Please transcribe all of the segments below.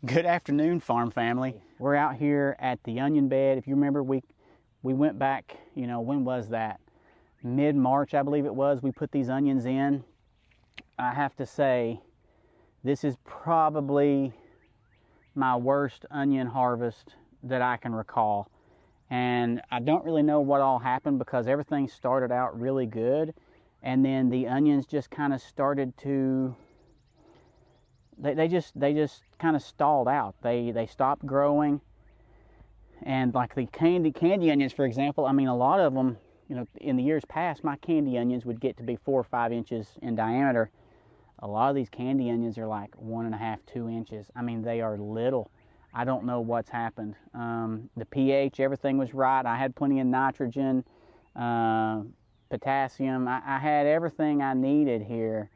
Good afternoon, farm family. We're out here at the onion bed. If you remember, we went back, when was that? Mid-March, I believe it was. We put these onions in. I have to say, this is probably my worst onion harvest that I can recall. And I don't really know what all happened because everything started out really good. And then the onions just kind of started to they just kind of stalled out. They stopped growing, and like the candy onions, for example. I mean, a lot of them, in the years past, my candy onions would get to be 4 or 5 inches in diameter. A lot of these candy onions are like 1.5, 2 inches. I mean, they are little. I don't know what's happened. The pH, everything was right. I had plenty of nitrogen, potassium. I had everything I needed here,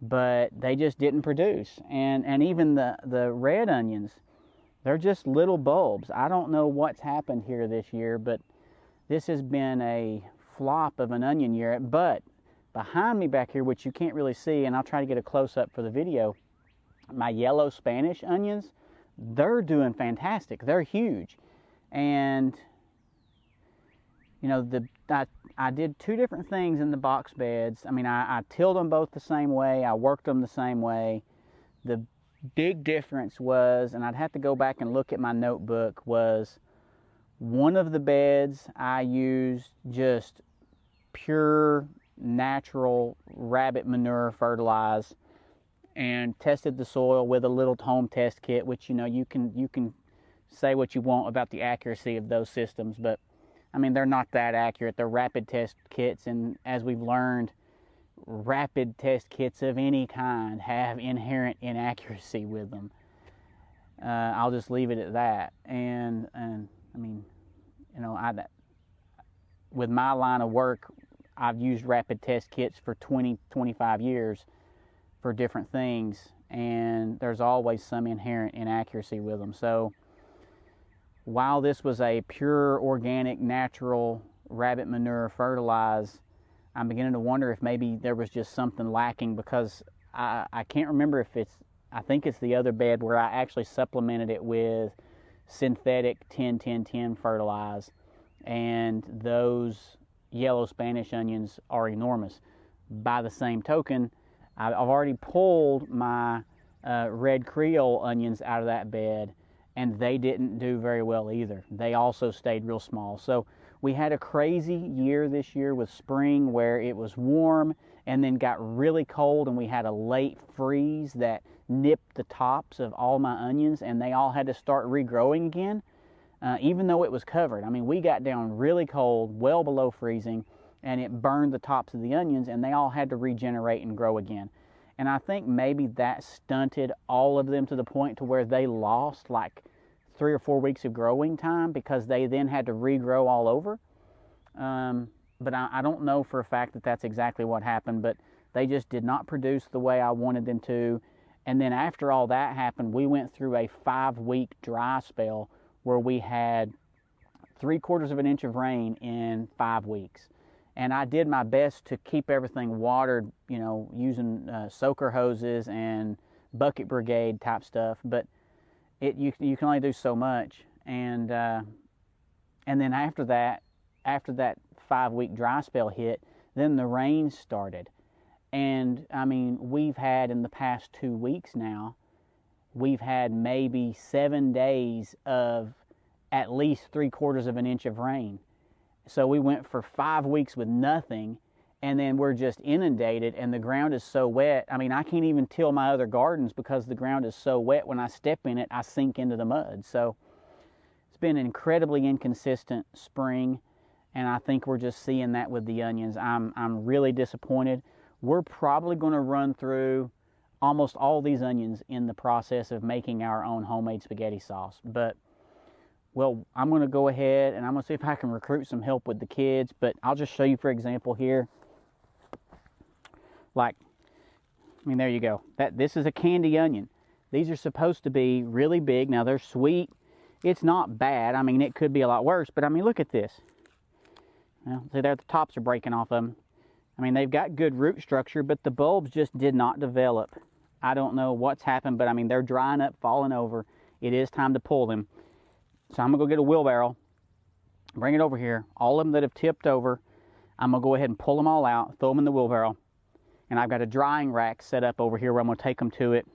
but they just didn't produce. And even the red onions, they're just little bulbs. I don't know what's happened here this year, but this has been a flop of an onion year. But behind me back here, which you can't really see, and I'll try to get a close-up for the video, my yellow Spanish onions, they're doing fantastic. They're huge. And I did 2 different things in the box beds. I mean, I tilled them both the same way. I worked them the same way. The big difference was, and I'd have to go back and look at my notebook, was one of the beds I used just pure natural rabbit manure fertilize and tested the soil with a little home test kit, which you can say what you want about the accuracy of those systems, but I mean, they're not that accurate. They're rapid test kits, and as we've learned, rapid test kits of any kind have inherent inaccuracy with them. I'll just leave it at that. And I mean, with my line of work, I've used rapid test kits for 20, 25 years for different things, and there's always some inherent inaccuracy with them. So while this was a pure organic natural rabbit manure fertilize, I'm beginning to wonder if maybe there was just something lacking, because I can't remember if I think it's the other bed where I actually supplemented it with synthetic 10-10-10 fertilize, and those yellow Spanish onions are enormous. By the same token, I've already pulled my red Creole onions out of that bed, and they didn't do very well either. They also stayed real small. So we had a crazy year this year with spring where it was warm and then got really cold, and we had a late freeze that nipped the tops of all my onions, and they all had to start regrowing again, even though it was covered. I mean, we got down really cold, well below freezing, and it burned the tops of the onions, and they all had to regenerate and grow again. And I think maybe that stunted all of them to the point to where they lost like 3 or 4 weeks of growing time, because they then had to regrow all over. But I don't know for a fact that that's exactly what happened, but they just did not produce the way I wanted them to. And then after all that happened, we went through a 5-week dry spell where we had 3/4 of an inch of rain in 5 weeks. And I did my best to keep everything watered, using soaker hoses and bucket brigade type stuff. But you can only do so much. And then after that 5-week dry spell hit, then the rain started. And I mean, we've had in the past 2 weeks now, we've had maybe 7 days of at least 3/4 of an inch of rain. So we went for 5 weeks with nothing, and then we're just inundated, and the ground is so wet. I mean, I can't even till my other gardens because the ground is so wet. When I step in it, I sink into the mud. So it's been an incredibly inconsistent spring, and I think we're just seeing that with the onions. I'm really disappointed. We're probably going to run through almost all these onions in the process of making our own homemade spaghetti sauce. But well, I'm going to go ahead and I'm going to see if I can recruit some help with the kids. But I'll just show you, for example, here. There you go. This is a candy onion. These are supposed to be really big. Now, they're sweet. It's not bad. I mean, it could be a lot worse. But, I mean, look at this. Well, see there, the tops are breaking off of them. I mean, they've got good root structure, but the bulbs just did not develop I don't know what's happened, but I mean, they're drying up, falling over. It is time to pull them. So I'm gonna go get a wheelbarrow, bring it over here. All of them that have tipped over, I'm gonna go ahead and pull them all out, throw them in the wheelbarrow. And I've got a drying rack set up over here where I'm gonna take them to it.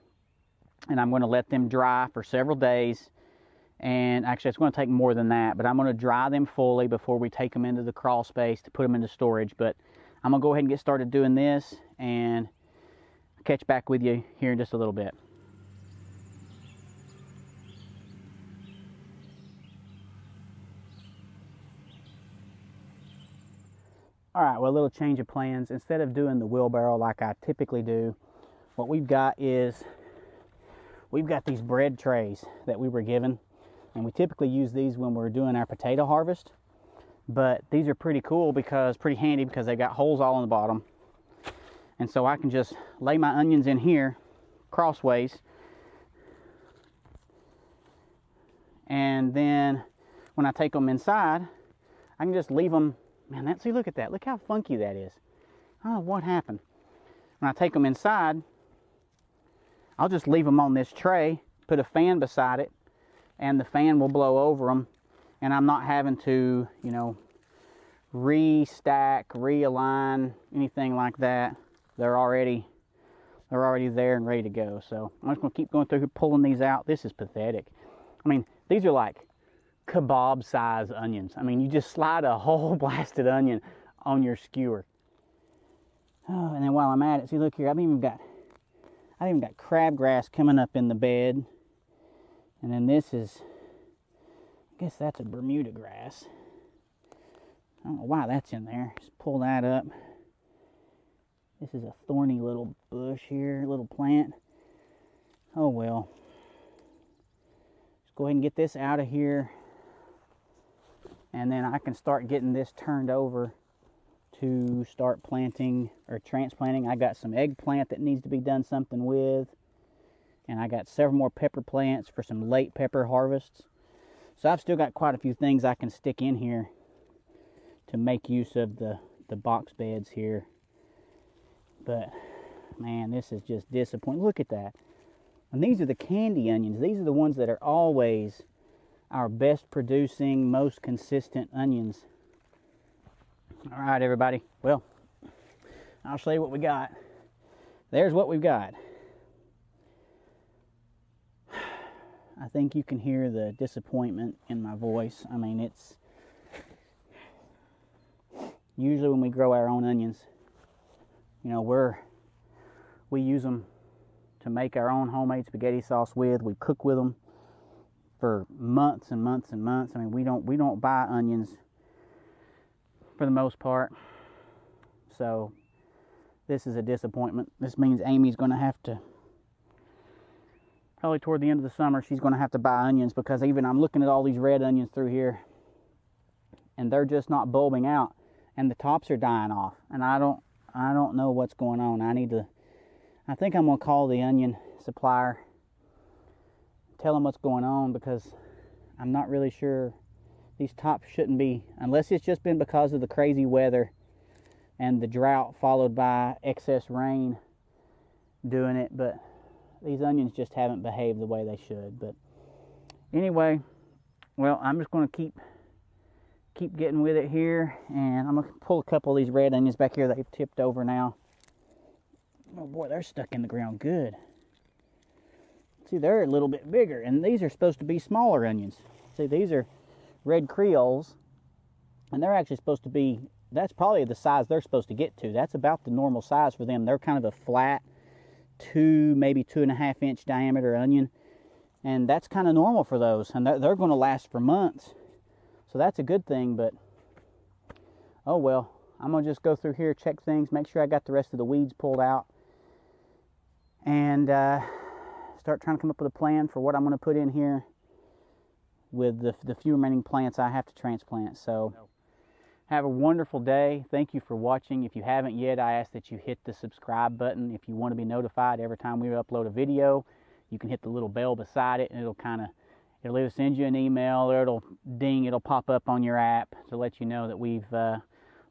And I'm gonna let them dry for several days. And actually it's gonna take more than that, but I'm gonna dry them fully before we take them into the crawl space to put them into storage. But I'm gonna go ahead and get started doing this, and catch back with you here in just a little bit. All right, well, a little change of plans. Instead of doing the wheelbarrow like I typically do, what we've got is we've got these bread trays that we were given, and we typically use these when we're doing our potato harvest. But these are pretty cool because pretty handy because they've got holes all on the bottom. And so I can just lay my onions in here crossways. And then when I take them inside, I can just leave them. Man, see, look at that. Look how funky that is. I don't know what happened. When I take them inside, I'll just leave them on this tray, put a fan beside it, and the fan will blow over them. And I'm not having to, you know, restack, realign, anything like that. They're already there and ready to go. So I'm just going to keep going through here, pulling these out. This is pathetic. I mean, these are like kebab size onions. I mean, you just slide a whole blasted onion on your skewer. Oh, and then while I'm at it, see, look here, I've even got crabgrass coming up in the bed. And then this is, I guess that's a Bermuda grass. I don't know why that's in there. Just pull that up. This is a thorny little bush here, little plant. Oh well. Just go ahead and get this out of here. And then I can start getting this turned over to start planting or transplanting. I got some eggplant that needs to be done something with. And I got several more pepper plants for some late pepper harvests. So I've still got quite a few things I can stick in here to make use of the box beds here. But man, this is just disappointing. Look at that. And these are the candy onions. These are the ones that are always our best producing, most consistent onions. All right, everybody. Well, I'll show you what we got. There's what we've got. I think you can hear the disappointment in my voice. I mean, it's usually when we grow our own onions, you know, we use them to make our own homemade spaghetti sauce with. We cook with them for months and months and months. I mean, we don't buy onions for the most part. So this is a disappointment. This means Amy's going to have to, probably toward the end of the summer, she's going to have to buy onions, because even I'm looking at all these red onions through here, and they're just not bulbing out, and the tops are dying off, and I don't know what's going on. I think I'm going to call the onion supplier, tell them what's going on, because I'm not really sure. These tops shouldn't be, unless it's just been because of the crazy weather and the drought followed by excess rain doing it, but these onions just haven't behaved the way they should. But anyway, well, I'm just going to keep getting with it here, and I'm going to pull a couple of these red onions back here that they've tipped over now. Oh boy, they're stuck in the ground good. See, they're a little bit bigger, and these are supposed to be smaller onions. See, these are red Creoles, and they're actually supposed to be, that's probably the size they're supposed to get to. That's about the normal size for them. They're kind of a flat, maybe 2.5 inch diameter onion, and that's kind of normal for those, and they're going to last for months. So that's a good thing, but oh well. I'm going to just go through here, check things, make sure I got the rest of the weeds pulled out, and start trying to come up with a plan for what I'm going to put in here with the few remaining plants I have to transplant. So have a wonderful day. Thank you for watching. If you haven't yet, I ask that you hit the subscribe button. If you want to be notified every time we upload a video, you can hit the little bell beside it, and it'll either send you an email, or it'll pop up on your app to let you know that we've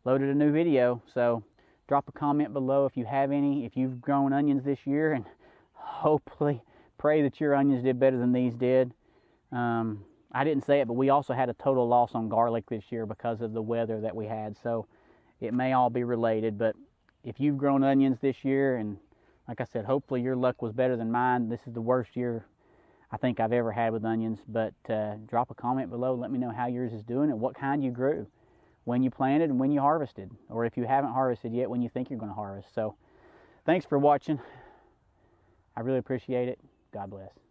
loaded a new video. So drop a comment below if you have any, if you've grown onions this year, and hopefully pray that your onions did better than these did. I didn't say it, but we also had a total loss on garlic this year because of the weather that we had. So it may all be related, but if you've grown onions this year, and like I said, hopefully your luck was better than mine. This is the worst year I think I've ever had with onions, but drop a comment below. Let me know how yours is doing and what kind you grew, when you planted and when you harvested, or if you haven't harvested yet, when you think you're going to harvest. So thanks for watching. I really appreciate it. God bless.